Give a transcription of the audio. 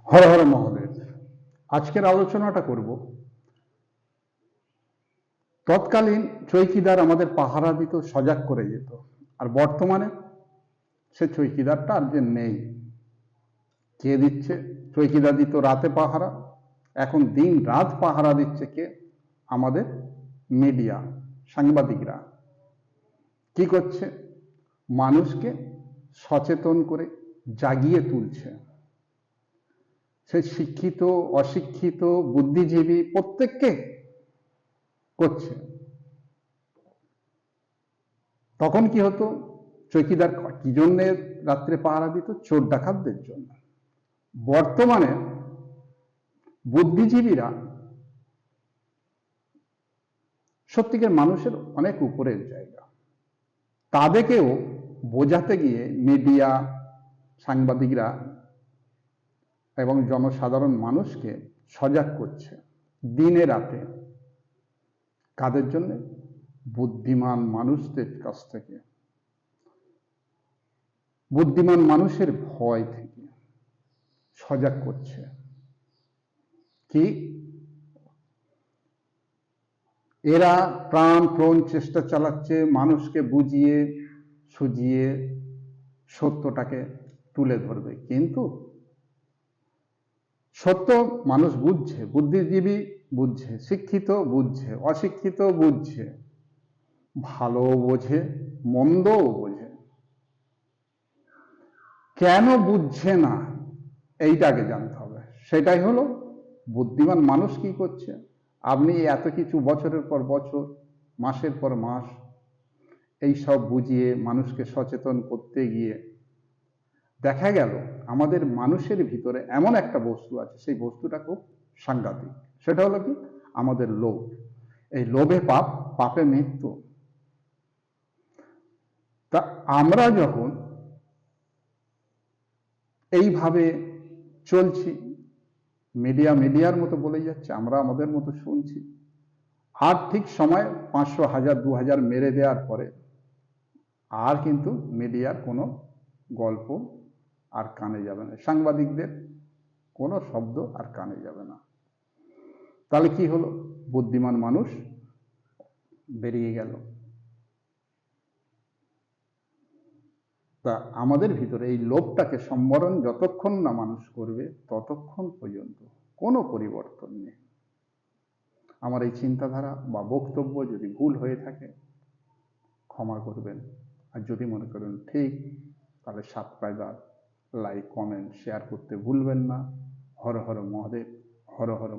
হর হর মহাদেব। আজকের আলোচনাটা করব তৎকালীন চৌকিদার আমাদের পাহারা দিত, সজাগ করে যেত, আর বর্তমানে সে চৌকিদারটা আর যে নেই। কে দিচ্ছে? চৌকিদার দিত রাতে পাহারা, এখন দিন রাত পাহারা দিচ্ছে কে? আমাদের মিডিয়া, সাংবাদিকরা। কি করছে? মানুষকে সচেতন করে জাগিয়ে তুলছে। সে শিক্ষিত, অশিক্ষিত, বুদ্ধিজীবী প্রত্যেককে করছে। তখন কি হতো? চৌকিদার কি জন্য রাত্রে পাহারা দিত? চোর ডাকাতদের জন্য। বর্তমানে বুদ্ধিজীবীরা সত্যিকার মানুষের অনেক উপরের জায়গা, তাদেরকেও বোঝাতে গিয়ে মিডিয়া, সাংবাদিকরা এবং জনসাধারণ মানুষকে সজাগ করছে দিনে রাতে। কাদের জন্য? বুদ্ধিমান মানুষদের কাছ থেকে, বুদ্ধিমান মানুষের ভয় থেকে সজাগ করছে। কি? এরা প্রাণপণ চেষ্টা চালাচ্ছে মানুষকে বুঝিয়ে সুজিয়ে সত্যটাকে তুলে ধরবে। কিন্তু সত্য মানুষ বুঝছে, বুদ্ধিজীবী বুঝছে, শিক্ষিত বুঝছে, অশিক্ষিত বুঝছে, ভালো বোঝে, মন্দও বোঝে। কেন বুঝছে না এইটাকে জানতে হবে। সেটাই হলো বুদ্ধিমান মানুষ কি করছে। আপনি এত কিছু বছরের পর বছর, মাসের পর মাস এই সব বুঝিয়ে মানুষকে সচেতন করতে গিয়ে দেখা গেল আমাদের মানুষের ভিতরে এমন একটা বস্তু আছে, সেই বস্তুটা খুব সাংঘাতিক। সেটা হলো কি? আমাদের লোভ। এই লোভে পাপ, পাপে মৃত্যু। তা আমরা যখন এইভাবে চলছি, মিডিয়া মিডিয়ার মতো বলে যাচ্ছে, আমরা আমাদের মতো শুনছি, আর ঠিক সময় 500, 1000, 2000 মেরে দেওয়ার পরে আর কিন্তু মিডিয়ার কোনো গল্প আর কানে যাবে না, সাংবাদিকদের কোনো শব্দ আর কানে যাবে না। তাহলে কি হলো? বুদ্ধিমান মানুষ বেরিয়ে গেল। তা আমাদের ভিতরে এই লোভটাকে সম্বরণ যতক্ষণ না মানুষ করবে, ততক্ষণ পর্যন্ত কোনো পরিবর্তন নেই। আমার এই চিন্তাধারা বা বক্তব্য যদি ভুল হয়ে থাকে ক্ষমা করবেন, আর যদি মনে করেন ঠিক, তাহলে সাবস্ক্রাইব, লাইক, কমেন্ট, শেয়ার করতে ভুলবেন না। হর হর মহাদেব, হর হর।